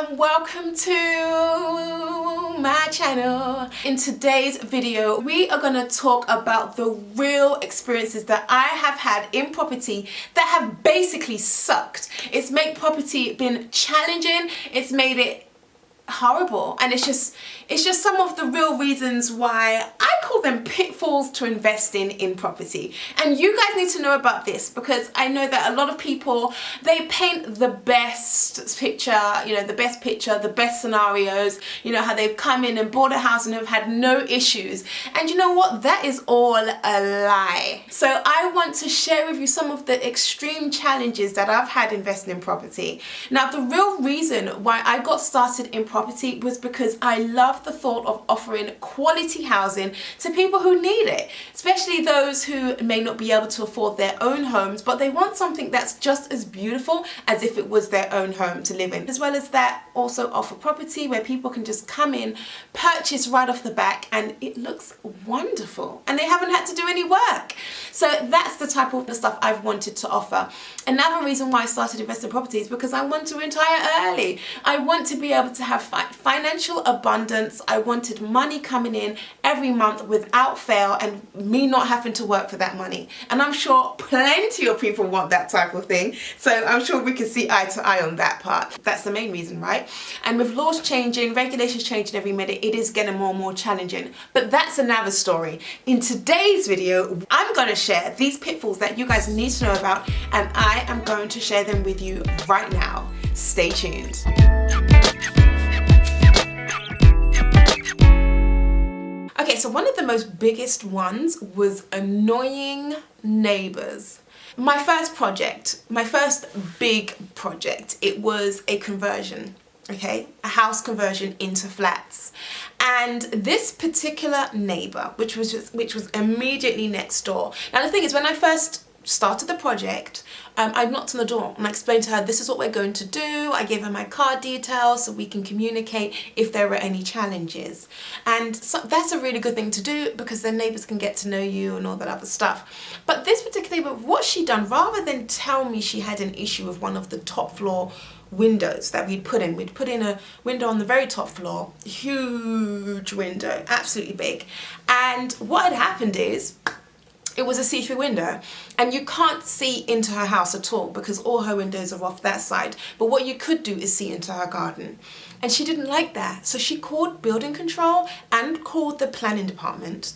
and welcome to my channel. In today's video we are going to talk about the real experiences that I have had in property that have basically sucked. It's made property been challenging, it's made it horrible, and it's just some of the real reasons why I call them pitfalls to investing in property. And you guys need to know about this because I know that a lot of people, they paint the best picture, the best scenarios, how they've come in and bought a house and have had no issues. And you know what? That is all a lie. So I want to share with you some of the extreme challenges that I've had investing in property. Now, the real reason why I got started in property was because I love the thought of offering quality housing to people who need it, especially those who may not be able to afford their own homes, but they want something that's just as beautiful as if it was their own home to live in. As well as that, also offer property where people can just come in, purchase right off the back, and it looks wonderful and they haven't had to do any work. So that's the type of stuff I've wanted to offer. Another reason why I started investing in property is because I want to retire early. I want to be able to have financial abundance. I wanted money coming in every month without fail and me not having to work for that money. And I'm sure plenty of people want that type of thing. So I'm sure we can see eye to eye on that part. That's the main reason, right? And with laws changing, regulations changing every minute, it is getting more and more challenging. But that's another story. In today's video, I'm going to share these pitfalls that you guys need to know about, and I am going to share them with you right now. Stay tuned. Okay, so one of the most biggest ones was annoying neighbors. My first big project, it was a conversion, okay? A house conversion into flats. And this particular neighbor, which was immediately next door. Now the thing is, when I first started the project, I knocked on the door and I explained to her, this is what we're going to do. I gave her my card details so we can communicate if there were any challenges. And so that's a really good thing to do because then neighbors can get to know you and all that other stuff. But this particular neighbor, what she done, rather than tell me she had an issue with one of the top floor windows that we'd put in a window on the very top floor, huge window, absolutely big. And what had happened is, it was a see-through window and you can't see into her house at all because all her windows are off that side. But what you could do is see into her garden. And she didn't like that. So she called building control and called the planning department.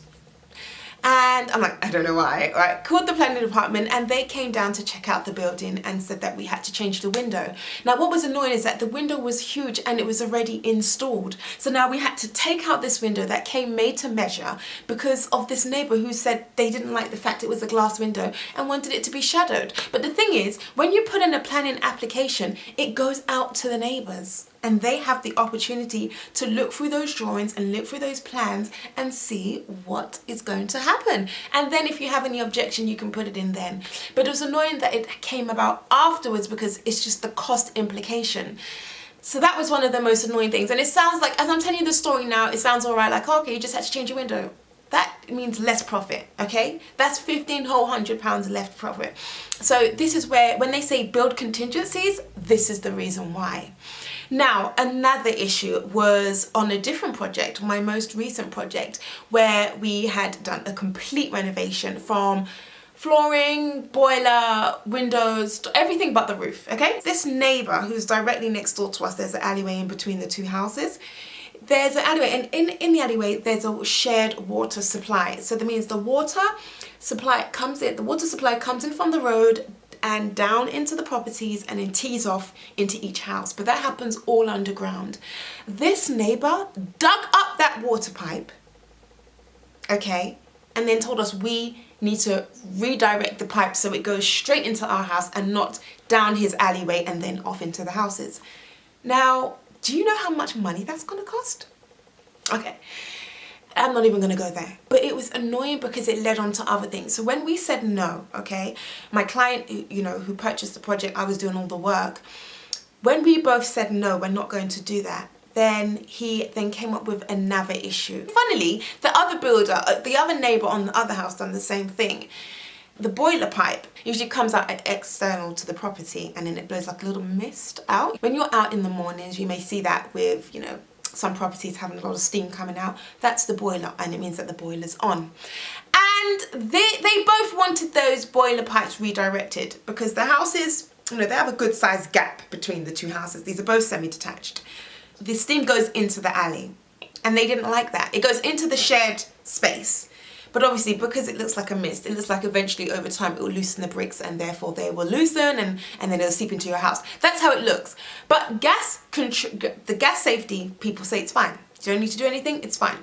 And I'm like, I don't know why, right? Called the planning department and they came down to check out the building and said that we had to change the window. Now what was annoying is that the window was huge and it was already installed. So now we had to take out this window that came made to measure because of this neighbor who said they didn't like the fact it was a glass window and wanted it to be shadowed. But the thing is, when you put in a planning application, it goes out to the neighbors. And they have the opportunity to look through those drawings and look through those plans and see what is going to happen. And then if you have any objection, you can put it in then. But it was annoying that it came about afterwards because it's just the cost implication. So that was one of the most annoying things. And it sounds like, as I'm telling you the story now, it sounds all right, like, oh, okay, you just had to change your window. That means less profit, okay? That's £1,500 left profit. So this is where, when they say build contingencies, this is the reason why. Now, another issue was on a different project, my most recent project, where we had done a complete renovation from flooring, boiler, windows, everything but the roof, okay? This neighbor who's directly next door to us, there's an alleyway in between the two houses. There's an alleyway, and in the alleyway there's a shared water supply. So that means the water supply comes in from the road and down into the properties and then tees off into each house. But that happens all underground. This neighbor dug up that water pipe, okay, and then told us we need to redirect the pipe so it goes straight into our house and not down his alleyway and then off into the houses. Now, do you know how much money that's gonna cost? Okay, I'm not even gonna go there. But it was annoying because it led on to other things. So when we said no, okay, my client, who purchased the project, I was doing all the work. When we both said no, we're not going to do that, then he then came up with another issue. Funnily, the other builder, the other neighbor on the other house done the same thing. The boiler pipe usually comes out external to the property, and then it blows like a little mist out. When you're out in the mornings, you may see that with, you know, some properties having a lot of steam coming out. That's the boiler, and it means that the boiler's on. And they both wanted those boiler pipes redirected because the houses, you know, they have a good sized gap between the two houses. These are both semi-detached. The steam goes into the alley, and they didn't like that. It goes into the shared space. But obviously, because it looks like a mist, it looks like eventually over time it will loosen the bricks, and therefore they will loosen, and then it'll seep into your house. That's how it looks. But the gas safety people say it's fine. You don't need to do anything, it's fine.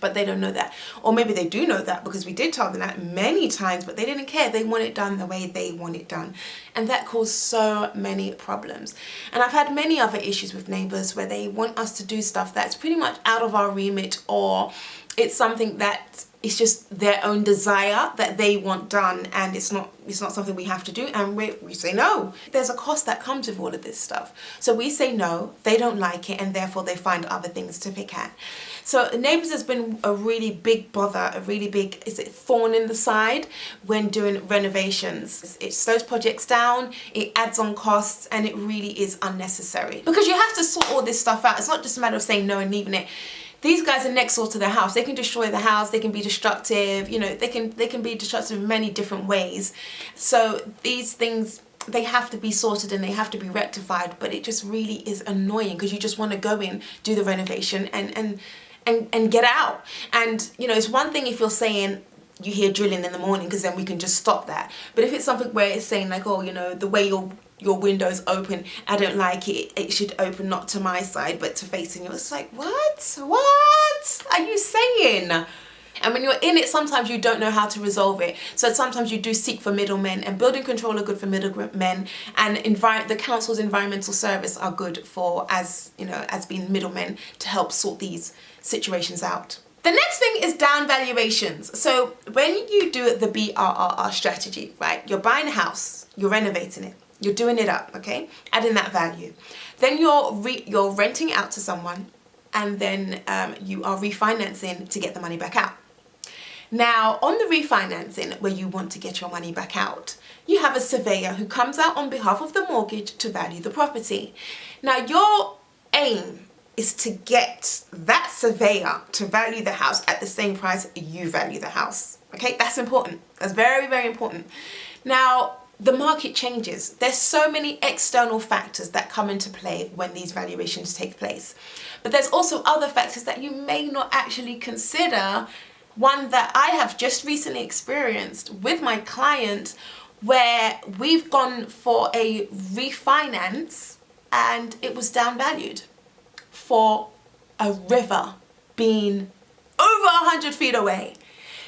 But they don't know that. Or maybe they do know that, because we did tell them that many times, but they didn't care. They want it done the way they want it done. And that caused so many problems. And I've had many other issues with neighbours where they want us to do stuff that's pretty much out of our remit, or it's something that it's just their own desire that they want done, and it's not something we have to do, and we say no. There's a cost that comes with all of this stuff. So we say no, they don't like it, and therefore they find other things to pick at. So neighbours has been a really big bother, a really big thorn in the side when doing renovations. It slows projects down, it adds on costs, and it really is unnecessary. Because you have to sort all this stuff out. It's not just a matter of saying no and leaving it. These guys are next door to their house. They can destroy the house. They can be destructive. You know, they can be destructive in many different ways. So these things, they have to be sorted and they have to be rectified. But it just really is annoying because you just want to go in, do the renovation, and get out. And you know, it's one thing if you're saying you hear drilling in the morning, because then we can just stop that. But if it's something where it's saying like, oh, you know, the way your windows open, I don't like it, it should open not to my side but to facing you. It's like, what are you saying? And when you're in it, sometimes you don't know how to resolve it. So sometimes you do seek for middlemen, and building control are good for middlemen, and the council's environmental service are good for, as you know, as being middlemen to help sort these situations out. The next thing is down valuations. So when you do the BRRR strategy, right, you're buying a house, you're renovating it, you're doing it up, okay, adding that value. Then you're renting out to someone, and then you are refinancing to get the money back out. Now, on the refinancing, where you want to get your money back out, you have a surveyor who comes out on behalf of the mortgage to value the property. Now, your aim is to get that surveyor to value the house at the same price you value the house. Okay, that's important. That's very, very important. Now, the market changes. There's so many external factors that come into play when these valuations take place. But there's also other factors that you may not actually consider. One that I have just recently experienced with my client, where we've gone for a refinance and it was downvalued for a river being over 100 feet away.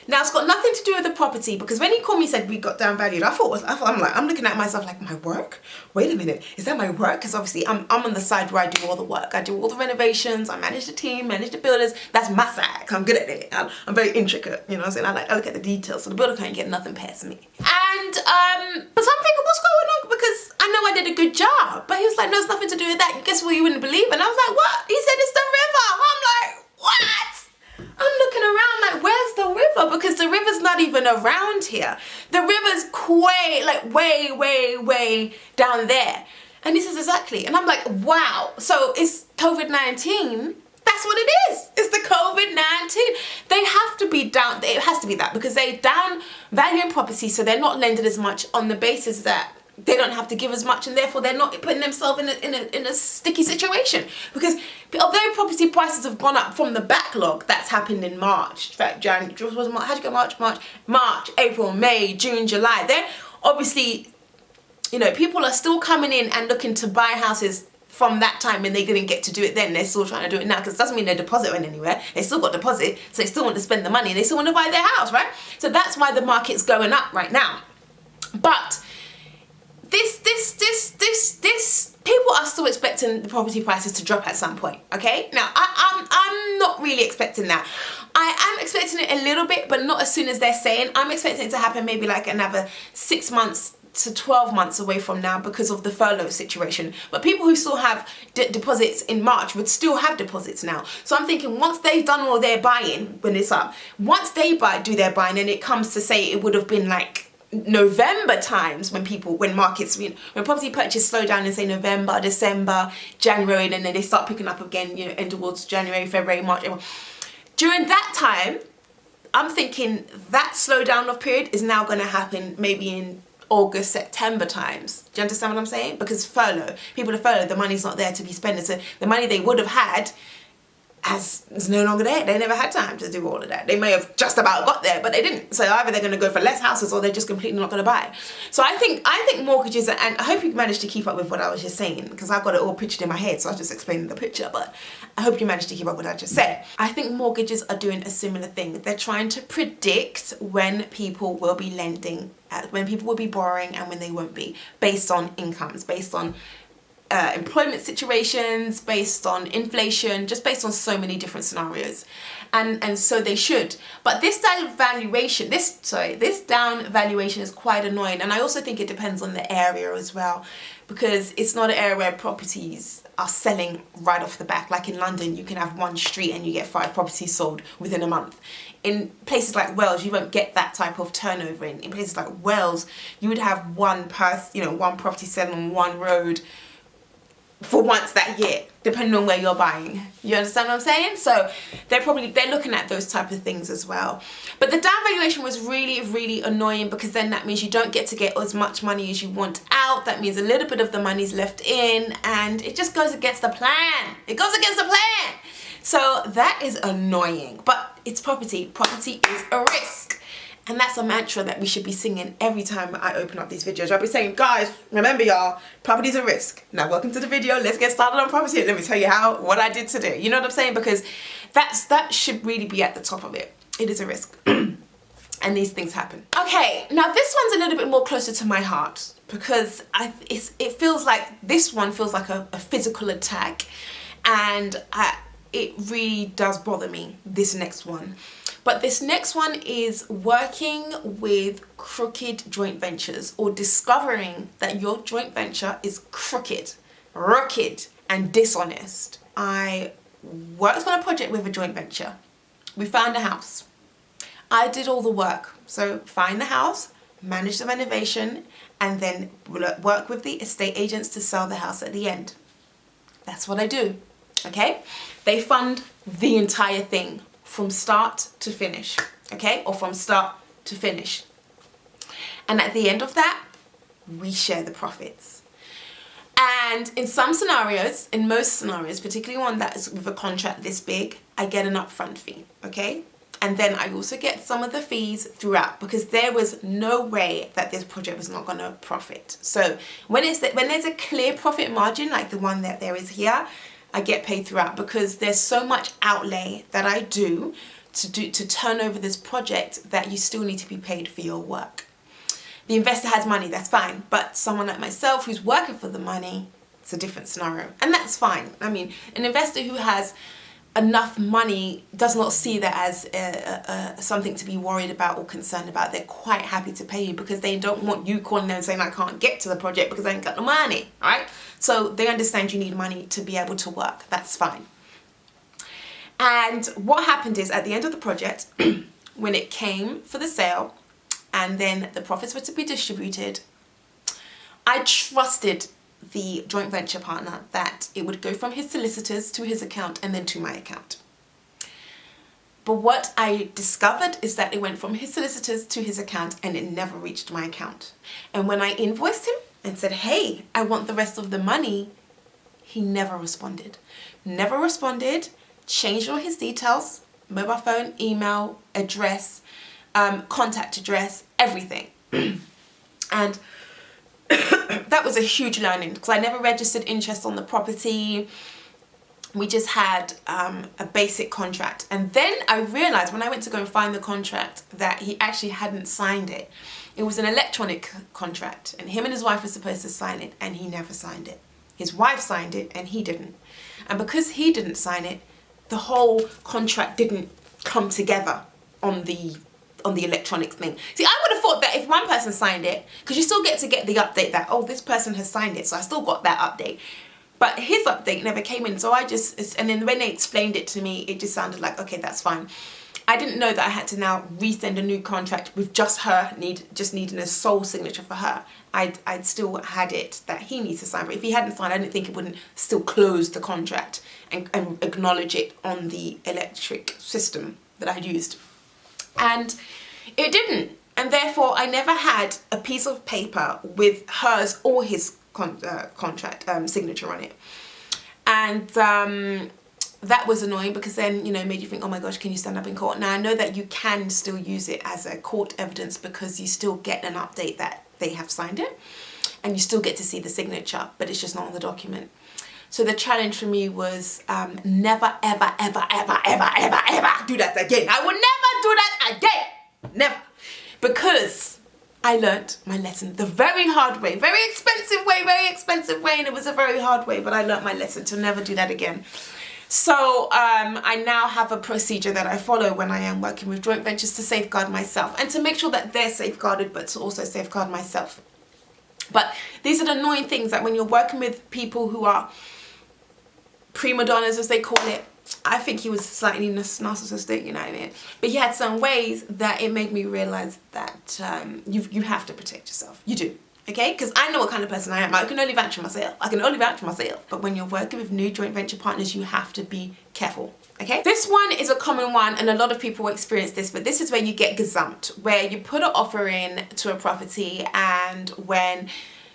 Now, it's got nothing to do with the property, because when he called me and said we got downvalued, I'm looking at myself like, my work? Wait a minute, is that my work? Because obviously I'm on the side where I do all the work. I do all the renovations, I manage the team, manage the builders. That's my side. I'm good at it. I'm very intricate, you know what I'm saying? I look at the details, so the builder can't get nothing past me. And, but I'm thinking, what's going on? Because I know I did a good job. But he was like, no, it's nothing to do with that. Guess what, you wouldn't believe? And I was like, what? He said it's the river. I'm like, what? I'm looking around like, where's the river? Because the river's not even around here. The river's way down there. And he says, exactly. And I'm like, wow. So it's COVID-19. That's what it is. It's the COVID-19. They have to be down. It has to be that, because they down valuing property, so they're not lending as much on the basis that they don't have to give as much, and therefore they're not putting themselves in a sticky situation. Because although property prices have gone up from the backlog that's happened in March, January, how'd you go March, April, May, June, July, then obviously, you know, people are still coming in and looking to buy houses from that time, and they didn't get to do it then. They're still trying to do it now, because it doesn't mean their deposit went anywhere. They still got deposit, so they still want to spend the money, and they still want to buy their house, right? So that's why the market's going up right now. But this people are still expecting the property prices to drop at some point, okay? Now, I'm not really expecting that. I am expecting it a little bit, but not as soon as they're saying. I'm expecting it to happen maybe like another 6 months to 12 months away from now because of the furlough situation. But people who still have deposits in March would still have deposits now. So I'm thinking once they've done all their buying, when it's up, once they do their buying, and it comes to say it would have been like November times when markets, when property purchase slow down in say November, December, January, and then they start picking up again, end towards January, February, March, April. During that time, I'm thinking that slowdown of period is now going to happen maybe in August, September times. Do you understand what I'm saying? Because furlough, people are furloughed, the money's not there to be spent. So the money they would have had is no longer there. They never had time to do all of that. They may have just about got there, but they didn't. So either they're going to go for less houses or they're just completely not going to buy. So I think mortgages, and I hope you managed to keep up with what I was just saying, because I've got it all pictured in my head, so I was just explaining the picture, but I hope you managed to keep up with what I just said. I think mortgages are doing a similar thing. They're trying to predict when people will be lending, when people will be borrowing and when they won't be, based on incomes, based on employment situations, based on inflation, just based on so many different scenarios. And so they should. But this down valuation is quite annoying. And I also think it depends on the area as well, because it's not an area where properties are selling right off the back. Like in London, you can have one street and you get 5 properties sold within a month. In places like Wales, you won't get that type of turnover. In places like Wales, you would have one property selling on one road for once that year, depending on where you're buying. You understand what I'm saying? So they're looking at those type of things as well. But the down valuation was really, really annoying, because then that means you don't get to get as much money as you want out. That means a little bit of the money's left in, and it just goes against the plan. It goes against the plan. So that is annoying, but it's property. Property is a risk. And that's a mantra that we should be singing every time I open up these videos. I'll be saying, guys, remember y'all, property is a risk. Now welcome to the video. Let's get started on property. Let me tell you what I did today. You know what I'm saying? Because that should really be at the top of it. It is a risk. And these things happen. Okay, now this one's a little bit more closer to my heart, because it feels like, this one feels like a physical attack. And it really does bother me, this next one. But this next one is working with crooked joint ventures, or discovering that your joint venture is crooked, and dishonest. I worked on a project with a joint venture. We found a house. I did all the work. So find the house, manage the renovation, and then work with the estate agents to sell the house at the end. That's what I do, okay? They fund the entire thing, from start to finish, okay? Or from start to finish. And at the end of that, we share the profits. And in some scenarios, in most scenarios, particularly one that is with a contract this big, I get an upfront fee, okay? And then I also get some of the fees throughout, because there was no way that this project was not gonna profit. So when there's a clear profit margin, like the one that there is here, I get paid throughout, because there's so much outlay that I do to turn over this project that you still need to be paid for your work. The investor has money, that's fine, but someone like myself who's working for the money, it's a different scenario, and that's fine. I mean, an investor who has enough money does not see that as something to be worried about or concerned about. They're quite happy to pay you, because they don't want you calling them and saying, I can't get to the project because I ain't got the money, all right? So they understand you need money to be able to work. That's fine. And what happened is, at the end of the project, when it came for the sale and then the profits were to be distributed, I trusted the joint venture partner that it would go from his solicitors to his account and then to my account. But what I discovered is that it went from his solicitors to his account and it never reached my account. And when I invoiced him and said, hey, I want the rest of the money, he never responded. Never responded, changed all his details, mobile phone, email, address, contact address, everything. And that was a huge learning, because I never registered interest on the property. We just had a basic contract. And then I realized when I went to go and find the contract that he actually hadn't signed it. It was an electronic contract, and him and his wife were supposed to sign it, and he never signed it. His wife signed it and he didn't. And because he didn't sign it, the whole contract didn't come together on the on the electronics thing. See, I would have thought that if one person signed it, because you still get to get the update that, oh, this person has signed it, so I still got that update. But his update never came in, so and then when they explained it to me, it just sounded like, okay, that's fine. I didn't know that I had to now resend a new contract with just her, just needing a sole signature for her. I'd still had it that he needs to sign, but if he hadn't signed, I didn't think it wouldn't still close the contract and acknowledge it on the electric system that I'd used. And it didn't, and therefore I never had a piece of paper with hers or his contract signature on it. And that was annoying, because then, you know, made you think, oh my gosh, can you stand up in court? Now I know that you can still use it as a court evidence, because you still get an update that they have signed it and you still get to see the signature, but it's just not on the document. So the challenge for me was never, ever, ever, ever, ever, ever, ever do that again. I will never do that again. Never. Because I learnt my lesson the very hard way, very expensive way, and it was a very hard way, but I learnt my lesson to never do that again. So I now have a procedure that I follow when I am working with joint ventures to safeguard myself and to make sure that they're safeguarded, but to also safeguard myself. But these are the annoying things that when you're working with people who are prima donnas, as they call it. I think he was slightly narcissistic, you know what I mean? But he had some ways that it made me realize that you have to protect yourself. You do. Okay, because I know what kind of person I am. I can only vouch for myself. But when you're working with new joint venture partners, you have to be careful. Okay, this one is a common one, and a lot of people experience this, but this is where you get gazumped, where you put an offer in to a property, and when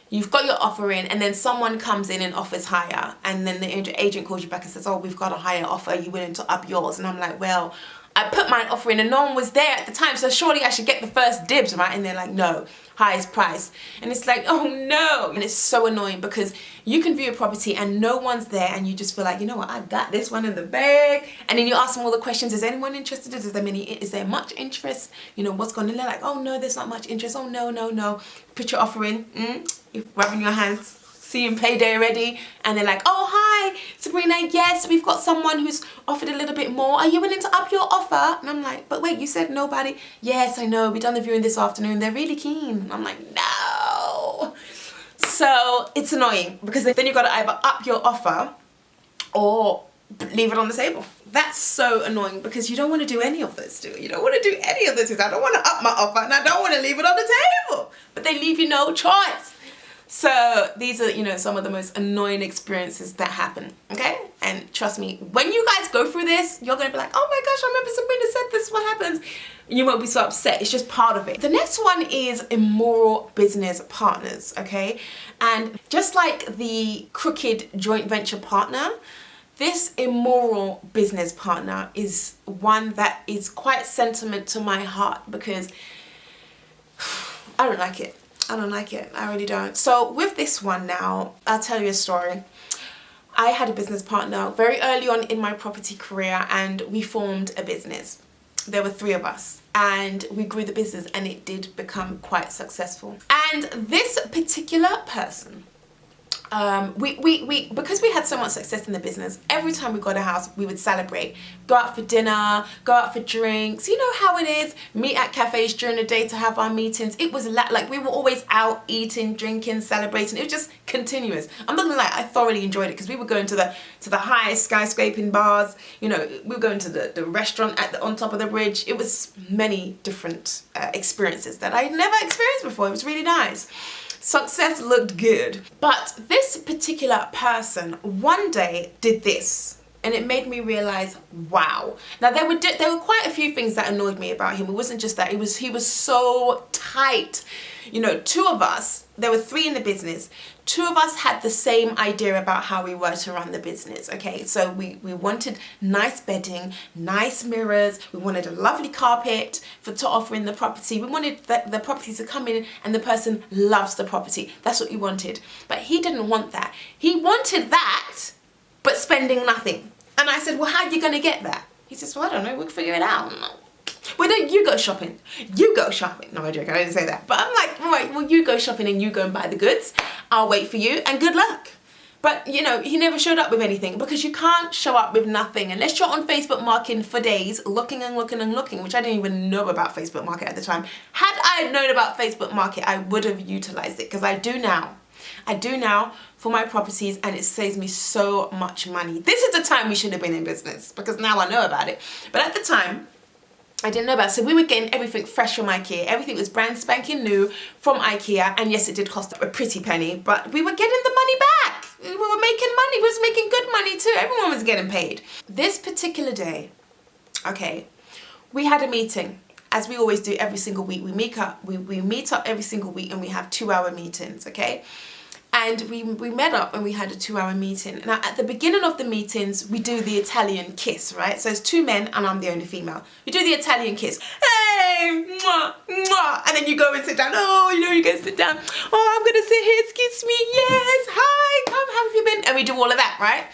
you've got your offer in and then someone comes in and offers higher, and then the agent calls you back and says, oh, we've got a higher offer, are you willing to up yours? And I'm like, well, I put my offer in and no one was there at the time, so surely I should get the first dibs, right? And they're like, no, highest price. And it's like, oh no. And it's so annoying, because you can view a property and no one's there, and you just feel like, you know what, I got this one in the bag. And then you ask them all the questions. Is anyone interested? Is there much interest? You know, what's going on? They're like, oh no, there's not much interest. Oh no, no, no. Put your offer in. You're rubbing your hands. Seeing payday already, and they're like, oh hi Sabrina, yes, we've got someone who's offered a little bit more, are you willing to up your offer? And I'm like, but wait, you said nobody? Yes, I know, we done the viewing this afternoon, they're really keen. And I'm like, no. So it's annoying, because then you've got to either up your offer or leave it on the table. That's so annoying, because you don't want to do any of those, do you? You don't want to do any of those things. I don't want to up my offer and I don't want to leave it on the table, but they leave you no choice. So these are, you know, some of the most annoying experiences that happen, okay? And trust me, when you guys go through this, you're going to be like, oh my gosh, I remember Sabrina said this is what happens. You won't be so upset. It's just part of it. The next one is immoral business partners, okay? And just like the crooked joint venture partner, this immoral business partner is one that is quite sentiment to my heart, because I don't like it. I don't like it. I really don't. So with this one now, I'll tell you a story. I had a business partner very early on in my property career, and we formed a business. There were 3 of us, and we grew the business, and it did become quite successful. And this particular person, because we had so much success in the business, every time we got a house, we would celebrate, go out for dinner, go out for drinks. You know how it is, meet at cafes during the day to have our meetings. It was like we were always out eating, drinking, celebrating. It was just continuous. I'm not gonna lie, I thoroughly enjoyed it, because we were going to the highest skyscraping bars. You know, we were going to the restaurant on top of the bridge. It was many different experiences that I'd never experienced before. It was really nice. Success looked good. But this particular person one day did this, and it made me realize, wow. Now there were quite a few things that annoyed me about him. It wasn't just that, he was so tight. You know, 2 of us, there were 3 in the business. 2 of us had the same idea about how we were to run the business, okay? So we wanted nice bedding, nice mirrors, we wanted a lovely carpet to offer in the property. We wanted the property to come in and the person loves the property. That's what we wanted. But he didn't want that. He wanted that, but spending nothing. And I said, well, how are you gonna get that? He says, well, I don't know, we'll figure it out. Well, don't you go shopping. You go shopping. No, I joke, I didn't say that. But I'm like, all right, well, you go shopping and you go and buy the goods. I'll wait for you and good luck. But, you know, he never showed up with anything, because you can't show up with nothing unless you're on Facebook Marketing for days, looking and looking and looking, which I didn't even know about Facebook Market at the time. Had I known about Facebook Market, I would have utilized it, because I do now. I do now for my properties, and it saves me so much money. This is the time we should have been in business, because now I know about it. But at the time, I didn't know about it. So we were getting everything fresh from IKEA. Everything was brand spanking new from IKEA. And yes, it did cost a pretty penny, but we were getting the money back. We were making money. We was making good money too. Everyone was getting paid. This particular day, okay, we had a meeting. As we always do every single week. We meet up every single week, and we have 2-hour meetings, okay? And we met up and we had a 2-hour meeting. Now, at the beginning of the meetings, we do the Italian kiss, right? So it's 2 men and I'm the only female. We do the Italian kiss. Hey, mwah, mwah. And then you go and sit down. Oh, you know, you go sit down. Oh, I'm going to sit here. Excuse me. Yes. Hi. Come, how have you been? And we do all of that, right?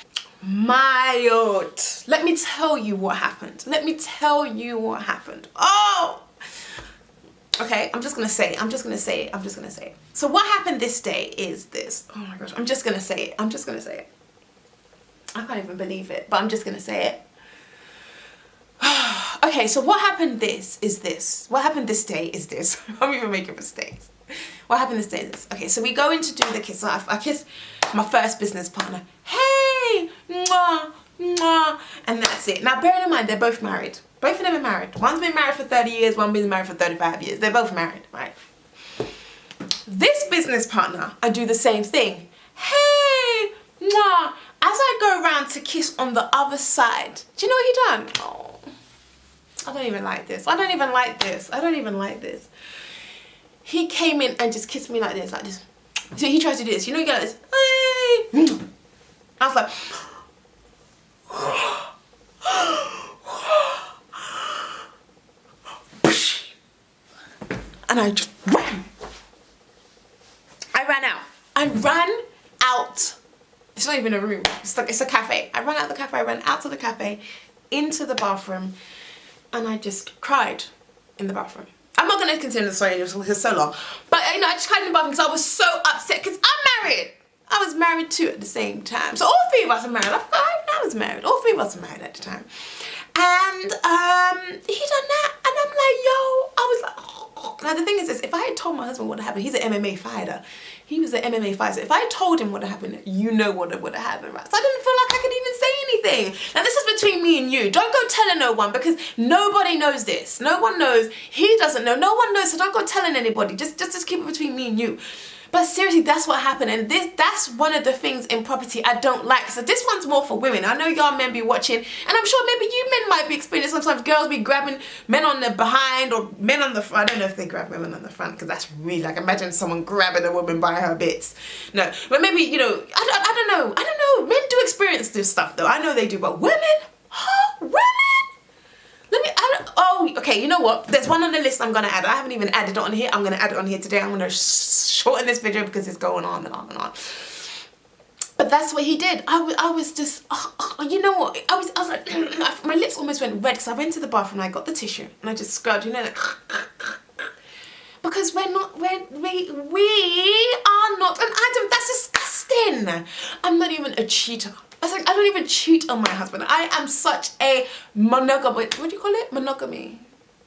My God. Let me tell you what happened. Let me tell you what happened. Oh. Okay, I'm just gonna say it. So what happened this day is this. Oh my gosh, I'm just gonna say it. I can't even believe it, but I'm just gonna say it. Okay, so what happened What happened this day is this. I'm even making mistakes. What happened this day is this. Okay, so we go in to do the kiss. So I kiss my first business partner. Hey, mwah, mwah, and that's it. Now, bearing in mind, they're both married. Both of them are married. One's been married for 30 years, one's been married for 35 years. They're both married, right? This business partner, I do the same thing. Hey, mwah. As I go around to kiss on the other side, do you know what he done? Oh, I don't even like this. I don't even like this. He came in and just kissed me like this, So he tries to do this. You know, you get like this. Hey. I was like, and I just ran. I ran out. It's not even a room. It's a cafe. I ran out the cafe. I ran out to the cafe, into the bathroom, and I just cried in the bathroom. I'm not going to continue the story because it's so long. But, you know, I just cried in the bathroom because I was so upset because I'm married. I was married too at the same time. So all 3 of us are married. I was married. All 3 of us were married at the time. And he done that. And I'm like, yo, I was like, oh. Now the thing is this, if I had told my husband what happened, he's an MMA fighter. He was an MMA fighter. If I had told him what happened, you know what would have happened, right? So I didn't feel like I could even say anything. Now this is between me and you. Don't go telling no one because nobody knows this. No one knows. He doesn't know. No one knows. So don't go telling anybody. Just keep it between me and you. But seriously, that's what happened. And that's one of the things in property I don't like. So this one's more for women. I know y'all men be watching, and I'm sure maybe you men might be experiencing sometimes girls be grabbing men on the behind or men on the front. I don't know if they grab women on the front because that's really like, imagine someone grabbing a woman by her bits. No, but maybe, you know, I don't know. Men do experience this stuff though. I know they do, but women? Huh? Women? Okay, you know what? There's one on the list I'm going to add. I haven't even added it on here. I'm going to add it on here today. I'm going to shorten this video because it's going on and on and on. But that's what he did. I was just, you know what? I was like, my lips almost went red because I went to the bathroom and I got the tissue and I just scrubbed, you know, like, because we are not, and Adam, that's disgusting. I'm not even a cheater. I was like, I don't even cheat on my husband. I am such a monogamy. What do you call it? Monogamy.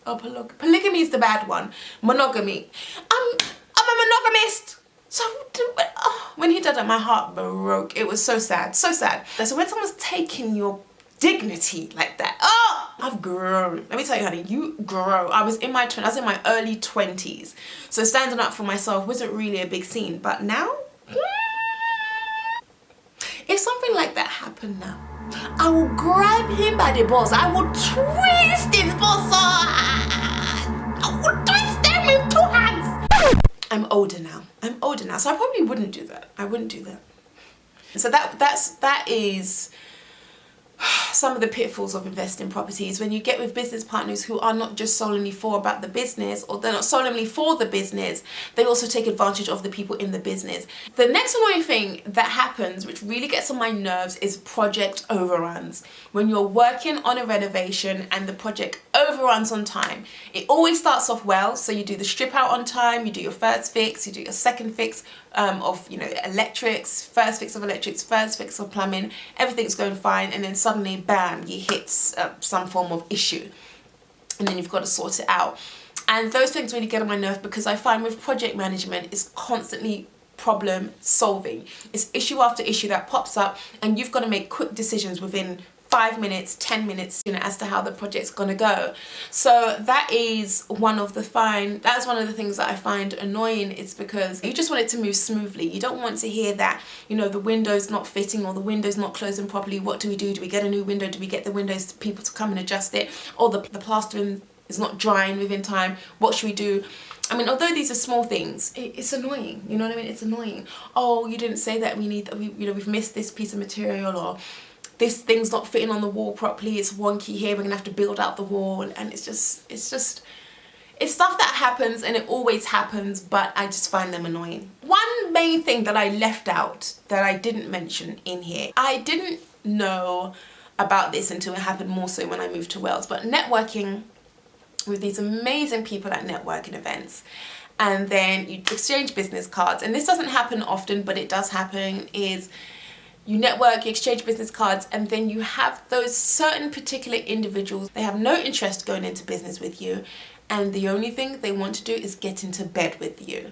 Oh, polygamy is the bad one. Monogamy. I'm a monogamist. So when he did that, my heart broke. It was so sad, so sad. So when someone's taking your dignity like that, I've grown. Let me tell you, honey, you grow. I was in my early 20s. So standing up for myself wasn't really a big scene. But now, if something like that happened now, I will grab him by the balls. I will twist his balls. I will twist him with 2 hands. I'm older now. So I probably wouldn't do that. I wouldn't do that. So that is some of the pitfalls of investing in properties. When you get with business partners who are not just solely about the business, or they're not solely for the business, they also take advantage of the people in the business. The next annoying thing that happens, which really gets on my nerves, is project overruns. When you're working on a renovation and the project overruns on time, it always starts off well. So you do the strip out on time, you do your first fix, you do your second fix of, you know, electrics, first fix of electrics, first fix of plumbing, everything's going fine, and then suddenly, bam, you hit some form of issue, and then you've got to sort it out. And those things really get on my nerve, because I find with project management, it's constantly problem solving. It's issue after issue that pops up, and you've got to make quick decisions within 5 minutes, 10 minutes, you know, as to how the project's gonna go. So that is one of the things that I find annoying, is because you just want it to move smoothly. You don't want to hear that, you know, the window's not fitting, or the window's not closing properly. What do we do? Do we get a new window? Do we get the windows people to come and adjust it? Or the plastering is not drying within time. What should we do? I mean, although these are small things, it's annoying. You know what I mean? It's annoying. Oh, you didn't say that we've missed this piece of material, or this thing's not fitting on the wall properly, it's wonky here, we're gonna have to build out the wall. And it's stuff that happens, and it always happens, but I just find them annoying. One main thing that I left out, that I didn't mention in here, I didn't know about this until it happened more so when I moved to Wales, but networking with these amazing people at networking events, and then you exchange business cards, and this doesn't happen often, but it does happen, is you network, you exchange business cards, and then you have those certain particular individuals, they have no interest going into business with you, and the only thing they want to do is get into bed with you.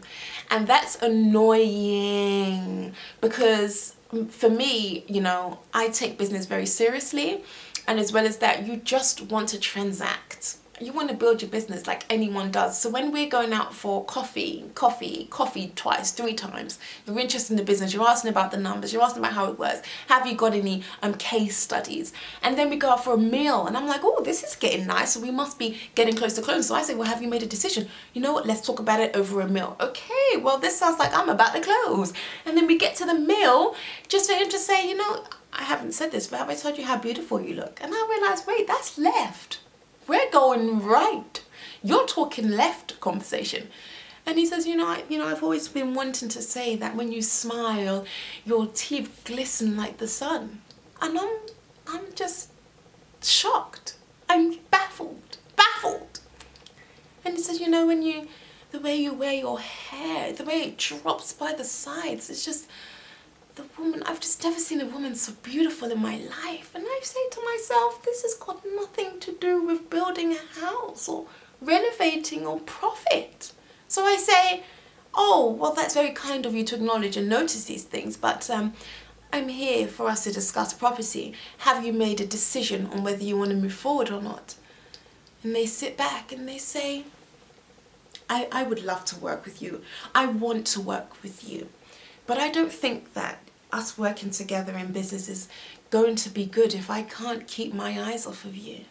And that's annoying, because for me, you know, I take business very seriously, and as well as that, you just want to transact. You want to build your business like anyone does. So when we're going out for coffee twice, 3 times, you're interested in the business, you're asking about the numbers, you're asking about how it works, have you got any case studies? And then we go out for a meal, and I'm like, oh, this is getting nice, so we must be getting close to close. So I say, well, have you made a decision? You know what, let's talk about it over a meal. Okay, well, this sounds like I'm about to close. And then we get to the meal, just for him to say, you know, I haven't said this, but have I told you how beautiful you look? And I realized, wait, that's left. We're going right. You're talking left conversation. And he says, you know, I've always been wanting to say that when you smile, your teeth glisten like the sun. And I'm just shocked. I'm baffled. And he says, you know, the way you wear your hair, the way it drops by the sides, it's just, the woman, I've just never seen a woman so beautiful in my life. And I say to myself, this has got nothing to do with building a house or renovating or profit. So I say, oh, well, that's very kind of you to acknowledge and notice these things, but I'm here for us to discuss property. Have you made a decision on whether you want to move forward or not? And they sit back and they say, I would love to work with you. I want to work with you. But I don't think that us working together in business is going to be good if I can't keep my eyes off of you.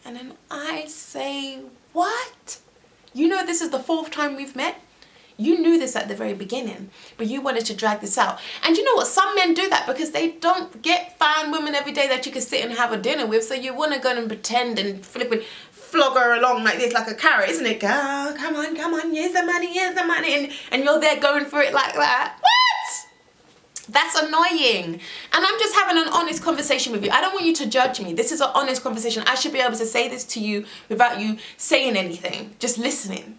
And then I say, what? You know this is the 4th time we've met? You knew this at the very beginning, but you wanted to drag this out. And you know what? Some men do that because they don't get fine women every day that you can sit and have a dinner with, so you want to go and pretend and flog her along like this, like a carrot, isn't it? Oh, come on, here's the money, and you're there going for it like that. What? That's annoying. And I'm just having an honest conversation with you. I don't want you to judge me. This is an honest conversation. I should be able to say this to you without you saying anything, just listening.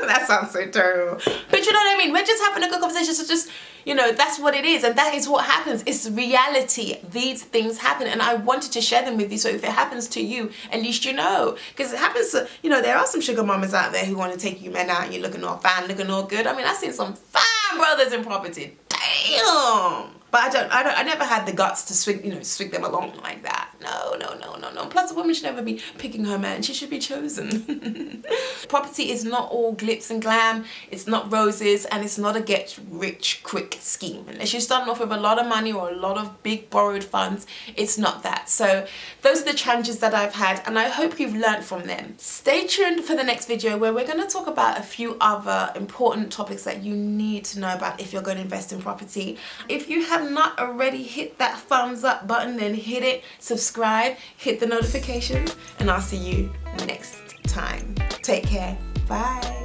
That sounds so terrible. But you know what I mean? We're just having a good conversation, so just, you know, that's what it is, and that is what happens. It's reality. These things happen, and I wanted to share them with you, so if it happens to you, at least you know. Because it happens to, you know, there are some sugar mamas out there who want to take you men out and you're looking all fine, looking all good. I mean, I've seen some fine brothers in property. Damn. But I never had the guts to swing them along like that. No. Plus, a woman should never be picking her man. She should be chosen. Property is not all glitz and glam. It's not roses, and it's not a get-rich-quick scheme. Unless you're starting off with a lot of money or a lot of big borrowed funds, it's not that. So those are the challenges that I've had, and I hope you've learned from them. Stay tuned for the next video, where we're going to talk about a few other important topics that you need to know about if you're going to invest in property. If you have not already hit that thumbs up button, then hit it, subscribe, hit the notifications, and I'll see you next time. Take care. Bye.